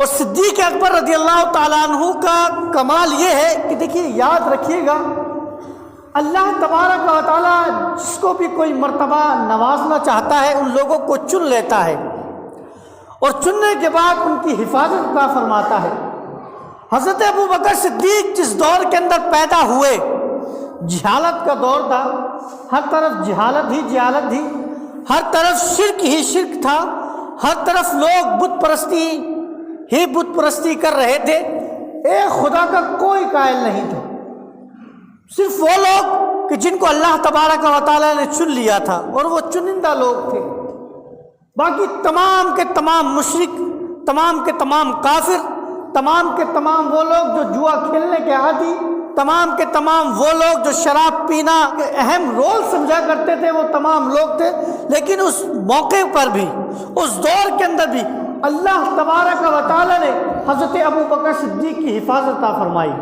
اور صدیق اکبر رضی اللہ تعالیٰ عنہ کا کمال یہ ہے کہ دیکھیے، یاد رکھیے گا، اللہ تبارک و تعالیٰ جس کو بھی کوئی مرتبہ نوازنا چاہتا ہے ان لوگوں کو چن لیتا ہے، اور چننے کے بعد ان کی حفاظت عطا فرماتا ہے۔ حضرت ابوبکر صدیق جس دور کے اندر پیدا ہوئے، جہالت کا دور تھا، ہر طرف جہالت ہی، ہر طرف شرک ہی شرک تھا، ہر طرف لوگ بت پرستی کر رہے تھے، ایک خدا کا کوئی قائل نہیں تھا، صرف وہ لوگ کہ جن کو اللہ تبارک و تعالیٰ نے چن لیا تھا، اور وہ چنندہ لوگ تھے۔ باقی تمام کے تمام مشرک، تمام کے تمام کافر، تمام کے تمام وہ لوگ جو جوا کھیلنے کے عادی، تمام کے تمام وہ لوگ جو شراب پینا کے اہم رول سمجھا کرتے تھے، وہ تمام لوگ تھے۔ لیکن اس موقع پر بھی، اس دور کے اندر بھی اللہ تبارک و تعالیٰ نے حضرت ابوبکر صدیق کی حفاظت عطا فرمائی۔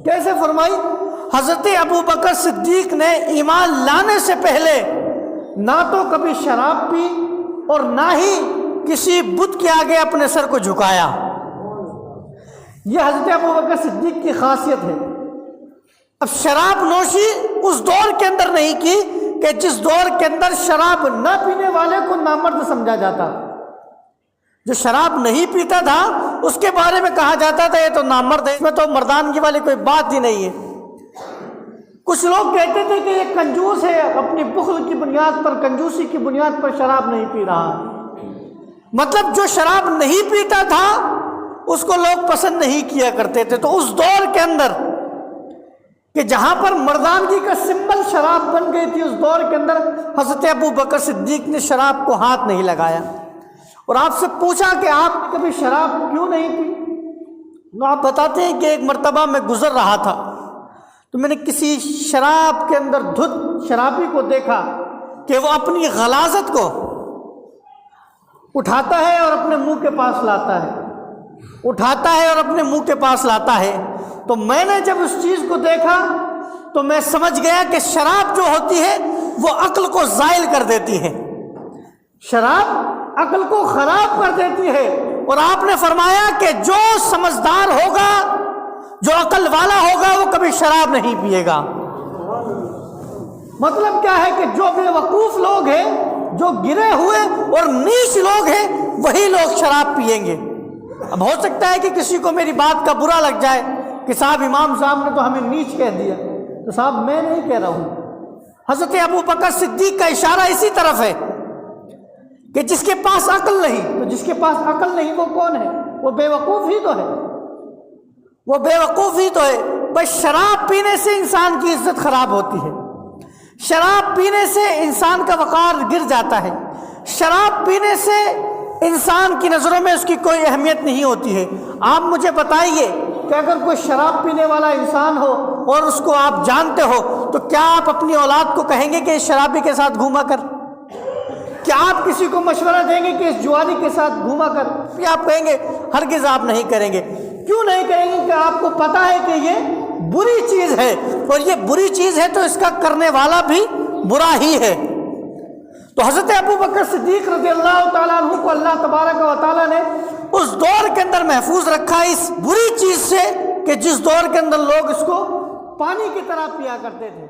کیسے فرمائی؟ حضرت ابوبکر صدیق نے ایمان لانے سے پہلے نہ تو کبھی شراب پی اور نہ ہی کسی بت کے آگے اپنے سر کو جھکایا۔ یہ حضرت ابوبکر صدیق کی خاصیت ہے۔ اب شراب نوشی اس دور کے اندر نہیں کی کہ جس دور کے اندر شراب نہ پینے والے کو نامرد سمجھا جاتا۔ جو شراب نہیں پیتا تھا اس کے بارے میں کہا جاتا تھا یہ تو نامرد ہے، اس میں تو مردانگی والی کوئی بات ہی نہیں ہے۔ کچھ لوگ کہتے تھے کہ یہ کنجوس ہے، اپنی بخل کی بنیاد پر، کنجوسی کی بنیاد پر شراب نہیں پی رہا۔ مطلب جو شراب نہیں پیتا تھا اس کو لوگ پسند نہیں کیا کرتے تھے۔ تو اس دور کے اندر کہ جہاں پر مردانگی کا سمبل شراب بن گئی تھی، اس دور کے اندر حضرت ابوبکر صدیق نے شراب کو ہاتھ نہیں لگایا۔ اور آپ سے پوچھا کہ آپ نے کبھی شراب کیوں نہیں پی؟ تو آپ بتاتے ہیں کہ ایک مرتبہ میں گزر رہا تھا تو میں نے کسی شراب کے اندر دھت شرابی کو دیکھا کہ وہ اپنی غلاظت کو اٹھاتا ہے اور اپنے منہ کے پاس لاتا ہے، اٹھاتا ہے اور اپنے منہ کے پاس لاتا ہے۔ تو میں نے جب اس چیز کو دیکھا تو میں سمجھ گیا کہ شراب جو ہوتی ہے وہ عقل کو زائل کر دیتی ہے، شراب عقل کو خراب کر دیتی ہے۔ اور آپ نے فرمایا کہ جو سمجھدار ہوگا، جو عقل والا ہوگا، وہ کبھی شراب نہیں پیے گا۔ مطلب کیا ہے کہ جو بے وقوف لوگ ہیں، جو گرے ہوئے اور نیچ لوگ ہیں، وہی لوگ شراب پیئیں گے۔ اب ہو سکتا ہے کہ کسی کو میری بات کا برا لگ جائے کہ صاحب امام صاحب نے تو ہمیں نیچ کہہ دیا، تو صاحب میں نہیں کہہ رہا ہوں۔ حضرت ابوبکر صدیق کا اشارہ اسی طرف ہے کہ جس کے پاس عقل نہیں، تو جس کے پاس عقل نہیں وہ کون ہے؟ وہ بے وقوف ہی تو ہے، وہ بے وقوف ہی تو ہے۔ بس شراب پینے سے انسان کی عزت خراب ہوتی ہے، شراب پینے سے انسان کا وقار گر جاتا ہے، شراب پینے سے انسان کی نظروں میں اس کی کوئی اہمیت نہیں ہوتی ہے۔ آپ مجھے بتائیے کہ اگر کوئی شراب پینے والا انسان ہو اور اس کو آپ جانتے ہو تو کیا آپ اپنی اولاد کو کہیں گے کہ اس شرابی کے ساتھ گھوما کر؟ کیا آپ کسی کو مشورہ دیں گے کہ اس جوانی کے ساتھ گھوما کر؟ یا آپ کہیں گے؟ ہرگز آپ نہیں کریں گے۔ کیوں نہیں کریں گے؟ کہ آپ کو پتہ ہے کہ یہ بری چیز ہے، اور یہ بری چیز ہے تو اس کا کرنے والا بھی برا ہی ہے۔ تو حضرت ابوبکر صدیق رضی اللہ تعالیٰ عنہ کو اللہ تبارک و تعالیٰ نے اس دور کے اندر محفوظ رکھا اس بری چیز سے کہ جس دور کے اندر لوگ اس کو پانی کی طرح پیا کرتے تھے۔